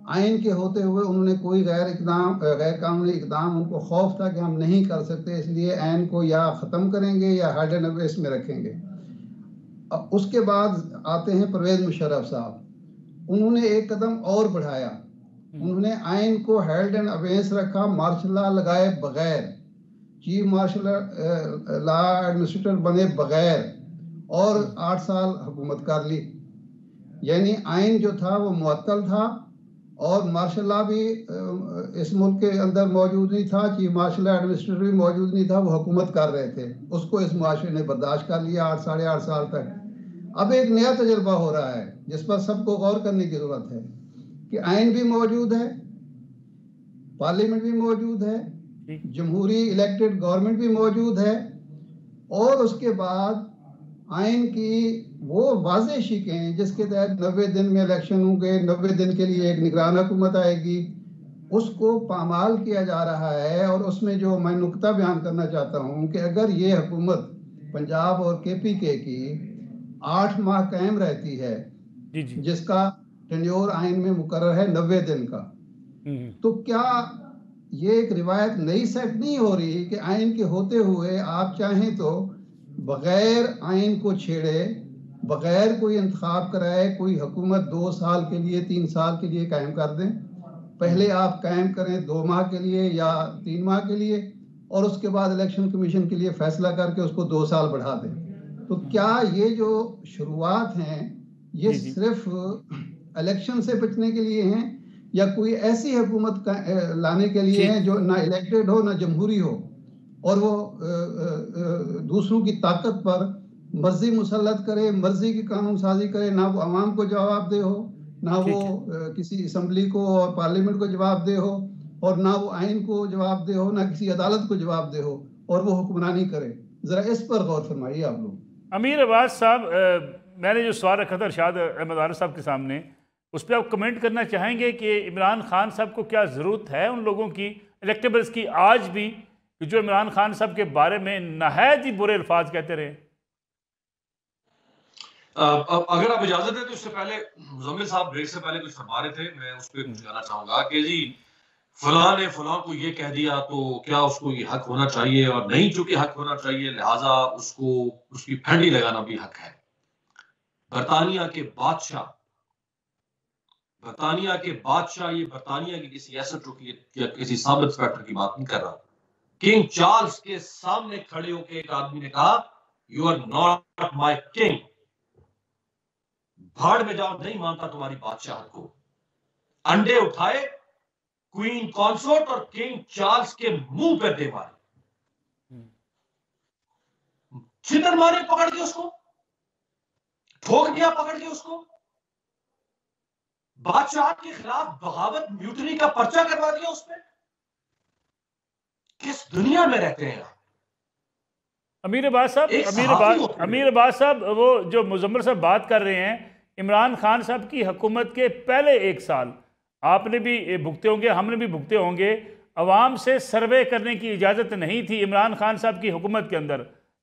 आइन के होते हुए उन्होंने कोई गैर कानूनी इकदाम, उनको खौफ था कि हम नहीं कर सकते, इसलिए आइन को या ख़त्म करेंगे या हेल्ड इन अबेंस में रखेंगे। अब उसके बाद आते हैं परवेज़ मुशर्रफ साहब, उन्होंने एक कदम और बढ़ाया, उन्होंने आइन को हेल्ड इन अबेंस रखा मार्शल लॉ लगाए बगैर, चीफ मार्शल लॉ एडमिनिस्ट्रेटर बने बगैर, और 8 साल हुकूमत कर ली। यानी आइन जो था वो मुअत्तल था और मार्शल लॉ भी इस मुल्क के अंदर मौजूद नहीं था, चीफ मार्शल लॉ एडमिनिस्ट्रेटर भी मौजूद नहीं था, वो हुकूमत कर रहे थे। उसको इस मुआशरे ने बर्दाश्त कर लिया 8 साढ़े 8 साल तक। अब एक नया तजुर्बा हो रहा है जिस पर सबको गौर करने की ज़रूरत है कि आइन भी मौजूद है, पार्लियामेंट भी मौजूद है, जमहूरी इलेक्टेड गवर्नमेंट भी मौजूद है, और उसके बाद आइन की वो वाज़ेह शिकें जिसके तहत 90 दिन में इलेक्शन होंगे, 90 दिन के लिए एक निगरान हुकूमत आएगी, उसको पामाल किया जा रहा है। और उसमें जो मैं नुक्ता बयान करना चाहता हूँ कि अगर ये हुकूमत पंजाब और KPK की 8 माह कायम रहती है, जिसका टेन्योर आइन में मुकर्रर है 90 दिन का, तो क्या ये एक रिवायत नई सेट नहीं हो रही कि आइन के होते हुए आप चाहें तो बगैर आइन को छेड़े, बगैर कोई इंतखाब कराए कोई हुकूमत 2 साल के लिए, 3 साल के लिए कायम कर दें? पहले आप कायम करें 2 माह के लिए या 3 माह के लिए, और उसके बाद इलेक्शन कमीशन के लिए फैसला करके उसको 2 साल बढ़ा दें। तो क्या ये जो शुरुआत हैं ये सिर्फ इलेक्शन से बचने के लिए हैं, या कोई ऐसी हुकूमत लाने के लिए हैं जो ना इलेक्टेड हो ना जमहूरी हो, और वो दूसरों की ताकत पर मर्जी मुसल्लत करे, मर्जी की कानून साजी करे, ना वो अवाम को जवाब दे हो, ना वो किसी असम्बली को और पार्लियामेंट को जवाब दे हो, और ना वो आइन को जवाब दे हो, ना किसी अदालत को जवाब दे हो, और वो हुक्मरानी करे? जरा इस पर गौर फरमाइए आप लोग। अमीर अब्बास साहब, मैंने जो सवाल रखा था इरशाद अहमद आरिफ साहब के सामने, उस पर आप कमेंट करना चाहेंगे कि इमरान खान साहब को क्या ज़रूरत है उन लोगों की, इलेक्टेबल्स की, आज भी, जो इमरान खान साहब के बारे में नहायत ही बुरे अल्फाज कहते रहे? अगर आप इजाजत दें तो इससे पहले मुजम्मिल साहब ब्रेक से पहले कुछ फरमा रहे थे, मैं उस पर कुछ कहना चाहूंगा कि जी फलां ने फलां को ये कह दिया तो क्या उसको ये हक होना चाहिए, और नहीं चूंकि हक होना चाहिए लिहाजा उसको उसकी फंडी लगाना भी हक है। बरतानिया के बादशाह, ये बरतानिया की किसी एसेट या किसी सब इंस्पेक्टर की बात नहीं कर रहा। किंग चार्ल्स के सामने खड़े होकर एक आदमी ने कहा, you are not my king, भाड़ में जाओ, नहीं मानता तुम्हारी बादशाह को। अंडे उठाए, क्वीन कॉन्सोर्ट और किंग चार्ल्स के मुंह पे दे मारे, छितर मारे पकड़ के उसको, ठोक दिया पकड़ के उसको, बादशाह के खिलाफ बगावत म्यूटनी का पर्चा करवा दिया उस पर। किस दुनिया में रहते हैं आप? अमीर अब्बास साहब, वो जो मुजम्मिल साहब बात कर रहे हैं, इमरान खान साहब की हुकूमत के पहले 1 साल आपने भी भुगते होंगे, हमने भी भुगते होंगे। अवाम से सर्वे करने की इजाज़त नहीं थी इमरान खान साहब की हुकूमत के अंदर।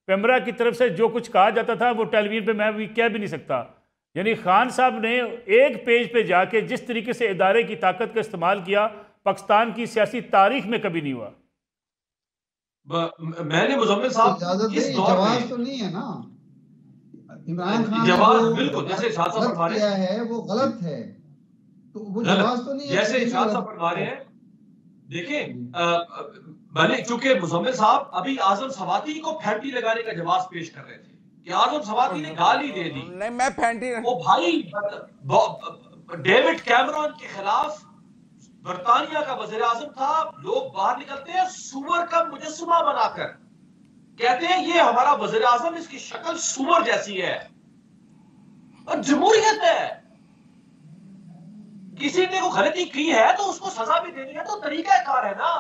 पेमरा की तरफ से जो कुछ कहा जाता था वो टेलीविजन पे मैं भी कह भी नहीं सकता। यानी खान साहब ने एक पेज पे जाके जिस तरीके से इदारे की ताकत का इस्तेमाल किया, पाकिस्तान की सियासी तारीख में कभी नहीं हुआ। मैंने मुजम्मिल साहब जवाब तो नहीं है ना, इमरान खान जवाब बिल्कुल जैसे किया है वो गलत है, तो वो जवाब तो नहीं है जैसे इरशाद साहब फरमा रहे हैं। देखिए मैंने चूंकि मुजम्मिल साहब अभी आजम सवाती को फैंटी लगाने का जवाब पेश कर रहे थे कि आजम सवाती ने गाली दे दी। नहीं, मैं फैंटी वो भाई डेविड कैमरॉन के खिलाफ बरतानिया का वज़ीर आज़म था, लोग बाहर निकलते हैं सुअर का मुजस्समा बनाकर, कहते हैं ये हमारा वज़ीर आज़म, इसकी शक्ल सुअर जैसी है। और जमहूरियत है, किसी ने को गलती की है तो उसको सजा भी देनी है, तो तरीका कार है ना।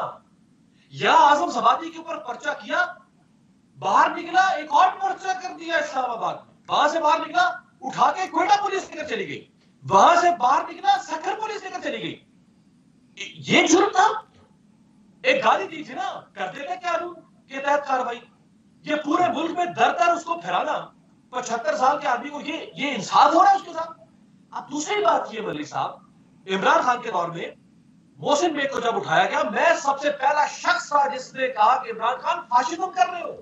या आजम सवाती के ऊपर पर्चा किया, बाहर निकला, एक और पर्चा कर दिया इस्लामाबाद में, वहां से बाहर निकला, उठा के क्वेटा पुलिस लेकर चली गई, वहां से बाहर निकला, सखर पुलिस लेकर चली गई। ये जुर्म था। एक गाली दी थी ना, कर देते कानून के तहत कार्रवाई। ये पूरे मुल्क में दर दर उसको फिराना, 75 साल के आदमी को ये इंसाफ हो रहा है उसके साथ। अब दूसरी बात ये मलिक साहब, इमरान खान के दौर में मोहसिन बेग को जब उठाया गया, मैं सबसे पहला शख्स था जिसने कहा कि इमरान खान फाशी तुम कर रहे हो।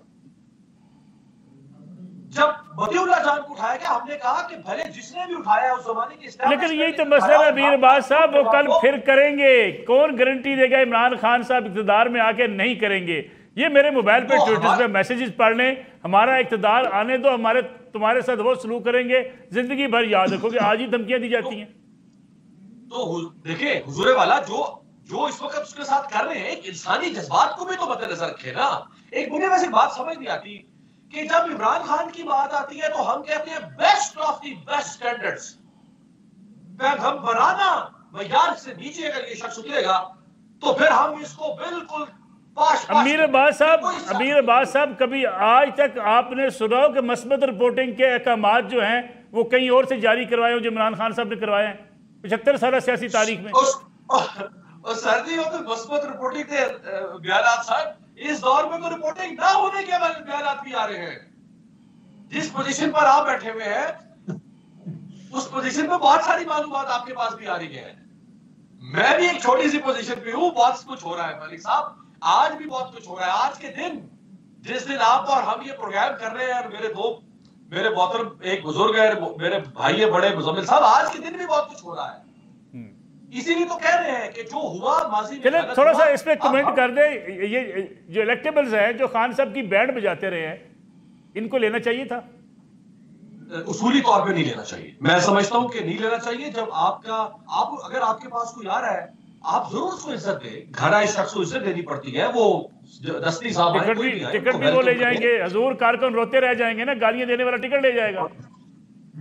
जब मतीउल्लाह जान को उठाया गया, हमने कहा कि भले जिसने भी उठाया उस जमाने की, लेकिन यही तो मसला है अमीर अब्बास साहब, वो कल फिर करेंगे। कौन गारंटी देगा इमरान खान साहब इक़्तिदार में आके नहीं करेंगे? ये मेरे मोबाइल पे ट्विटर पे मैसेजेस पढ़ लें, हमारा इक़्तिदार आने दो, हमारे तुम्हारे साथ वो सलूक करेंगे, जिंदगी भर याद रखोगे। आज ही धमकियां दी जाती हैं। तो देखिए हुजूरे वाला जो इस वक्त उसके साथ कर रहे हैं, एक इंसानी जज्बात को भी तो मद्देनजर रखे ना। एक मुझे वैसे बात समझ नहीं आती कि जब इमरान खान की बात आती है तो हम कहते हैं best of the best standards, हम बनाना यार से नीचे अगर ये शख्स उतरेगा तो फिर हम इसको बिल्कुल अमीर अब्बास साहब, कभी आज तक आपने सुना कि मस्बत रिपोर्टिंग के अहकामात जो हैं वो कहीं और से जारी करवाए हो जो इमरान खान साहब ने करवाए हैं 75 साल सियासी तारीख में? सर्दी हो तो मस्बत रिपोर्टिंग के बयान सर, इस दौर में तो रिपोर्टिंग ना होने के बयान भी आ रहे हैं। जिस पोजीशन पर आप बैठे हुए हैं उस पोजीशन पे बहुत सारी मालूमात आपके पास भी आ रही है। मैं भी एक छोटी सी पोजीशन पे हूँ, बहुत कुछ हो रहा है मलिक साहब, आज भी बहुत कुछ हो रहा है। आज के दिन जिस दिन आप और हम ये प्रोग्राम कर रहे हैं, मेरे मोहतरम एक बुजुर्ग है, मेरे भाई है बड़े मुजम्मिल साहब, आज के दिन भी बहुत कुछ हो रहा है। इसीलिए तो कह रहे हैं कि जो हुआ माजी में। चलिए थोड़ा सा इस पे कमेंट कर दे। ये जो इलेक्टेबल्स हैं जो खान साहब की बैंड बजाते रहे हैं, इनको लेना चाहिए था? उसूली तौर पे नहीं लेना चाहिए। मैं समझता हूं कि नहीं लेना चाहिए। जब अगर आपके पास कोई आ रहा है, आप जरूर उसको इज्जत दें। घर आए शख्स को इज्जत देनी पड़ती है। वो दस्ती साहब टिकट भी वो ले जाएंगे, हजूर कारकुन रोते रह जाएंगे ना, गालियां देने वाला टिकट ले जाएगा।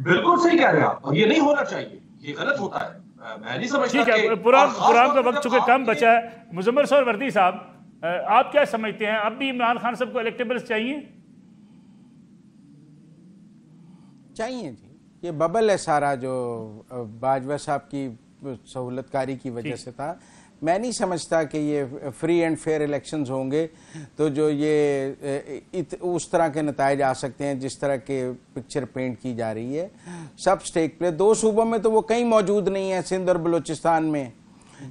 बिल्कुल सही कह रहे हैं आप, और ये नहीं होना चाहिए, ये गलत होता है। मैं नहीं समझता। ठीक है, प्रोग्राम का वक्त चुके कम बचा है। मुजम्मिल सर वर्दी साहब, आप क्या समझते हैं, अब भी इमरान खान साहब को इलेक्टेबल्स चाहिए? चाहिए जी, ये बबल है सारा, जो बाजवा साहब की सहूलतकारी की वजह से था। मैं नहीं समझता कि ये फ्री एंड फेयर इलेक्शंस होंगे तो जो ये उस तरह के नताइज आ सकते हैं जिस तरह के पिक्चर पेंट की जा रही है। सब स्टेक प्ले 2 सूबों में तो वो कहीं मौजूद नहीं है, सिंध और बलूचिस्तान में।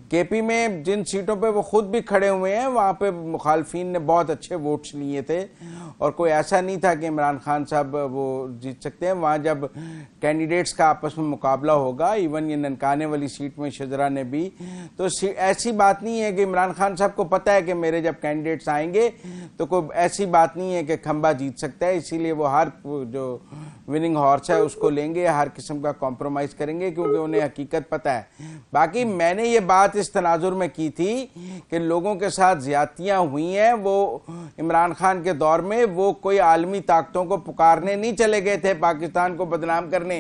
केपी में जिन सीटों पे वो खुद भी खड़े हुए हैं वहाँ पे मुखालफिन ने बहुत अच्छे वोट्स लिए थे और कोई ऐसा नहीं था कि इमरान खान साहब वो जीत सकते हैं। वहाँ जब कैंडिडेट्स का आपस में मुकाबला होगा, इवन ये ननकाने वाली सीट में शजरा ने भी, तो ऐसी बात नहीं है कि इमरान खान साहब को पता है कि मेरे जब कैंडिडेट्स आएंगे तो कोई ऐसी बात नहीं है कि खंबा जीत सकता है, इसीलिए वो हर जो विनिंग हॉर्स है उसको लेंगे, हर किस्म का कॉम्प्रोमाइज़ करेंगे क्योंकि उन्हें हकीकत पता है। बाकी मैंने ये बात इस तनाजुर में की थी कि लोगों के साथ ज्यादतियां हुई हैं, वो इमरान खान के दौर में वो कोई आलमी ताकतों को पुकारने नहीं चले गए थे पाकिस्तान को बदनाम करने,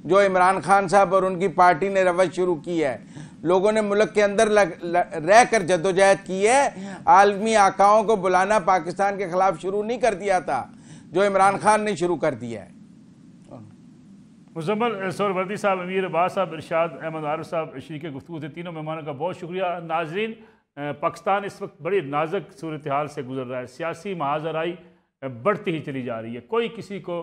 जो इमरान खान साहब और उनकी पार्टी ने रवैया शुरू की है। लोगों ने मुल्क के अंदर रह कर जद्दोजहद की है, आलमी आकाओं को बुलाना पाकिस्तान के खिलाफ शुरू नहीं कर दिया था, जो इमरान खान ने शुरू कर दिया है। मुजम्मल सोहरावर्दी साहब, अमीर अब्बास साहब, इरशाद अहमद आरिफ साहब शरीक गुफ्तगू थे। तीनों मेहमानों का बहुत शुक्रिया। नाजरीन, पाकिस्तान इस वक्त बड़ी नाजुक सूरत हाल से गुजर रहा है। सियासी महाजराई बढ़ती ही चली जा रही है, कोई किसी को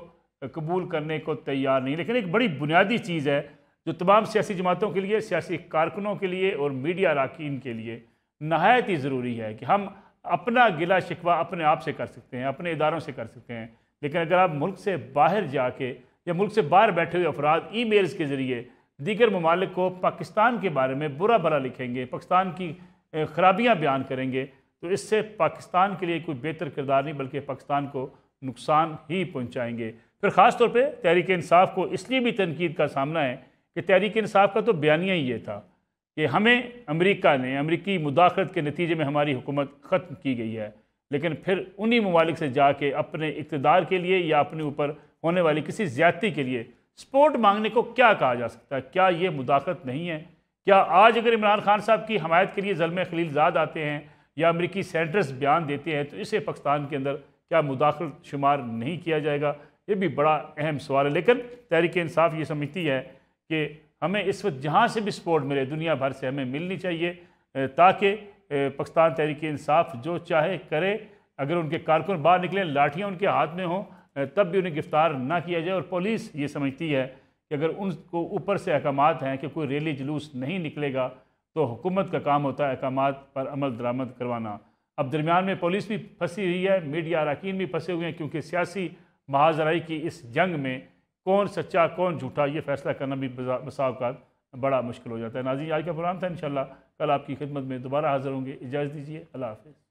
कबूल करने को तैयार नहीं। लेकिन एक बड़ी बुनियादी चीज़ है जो तमाम सियासी जमातों के लिए, सियासी कारकुनों के लिए और मीडिया अरकान के लिए नहायत ही ज़रूरी है कि हम अपना गिला शिकवा अपने आप से कर सकते हैं, अपने इदारों से कर सकते हैं। लेकिन अगर आप मुल्क से बाहर जाके या मुल्क से बाहर बैठे हुए अफराद ईमेल्स के ज़रिए दीगर ममालिक को पाकिस्तान के बारे में बुरा भला लिखेंगे, पाकिस्तान की खराबियाँ बयान करेंगे, तो इससे पाकिस्तान के लिए कोई बेहतर किरदार नहीं बल्कि पाकिस्तान को नुकसान ही पहुँचाएंगे। फिर ख़ास तौर पर तहरीक इंसाफ को इसलिए भी तनकीद का सामना है कि तहरीक इंसाफ का तो बयानिया ही ये था कि हमें अमेरिका ने अमरीकी मुदाखलत के नतीजे में हमारी हुकूमत ख़त्म की गई है, लेकिन फिर उन्हीं ममालिक से जाके अपने इक़्तिदार के लिए या अपने ऊपर होने वाली किसी ज़्यादती के लिए सपोर्ट मांगने को क्या कहा जा सकता है? क्या ये मुदाखलत नहीं है? क्या आज अगर इमरान खान साहब की हमायत के लिए ज़ल्म खलीलज़ाद आते हैं या अमरीकी सेनेटर्स बयान देते हैं तो इसे पाकिस्तान के अंदर क्या मुदाखलत शुमार नहीं किया जाएगा? ये भी बड़ा अहम सवाल है। लेकिन तहरीक इंसाफ ये समझती है कि हमें इस वक्त जहाँ से भी सपोर्ट मिले दुनिया भर से हमें मिलनी चाहिए ताकि पाकिस्तान तहरीक इंसाफ जो चाहे करे। अगर उनके कारकुन बाहर निकलें, लाठियाँ उनके हाथ में हों, तब भी उन्हें गिरफ्तार ना किया जाए। और पुलिस ये समझती है कि अगर उनको ऊपर से अहकामात हैं कि कोई रैली जुलूस नहीं निकलेगा तो हुकूमत का काम होता है अहकामात पर अमल दरामद करवाना। अब दरमियान में पुलिस भी फंसी हुई है, मीडिया अरकान भी फंसे हुए हैं, क्योंकि सियासी महाजराई की इस जंग में कौन सच्चा कौन झूठा ये फैसला करना भी बसा औक़ात बड़ा मुश्किल हो जाता है। नाज़रीन, आज का प्रोग्राम था। इंशाअल्लाह कल आपकी खिदमत में दोबारा हाज़िर होंगे। इजाज़त दीजिए। अल्लाह हाफ़िज़।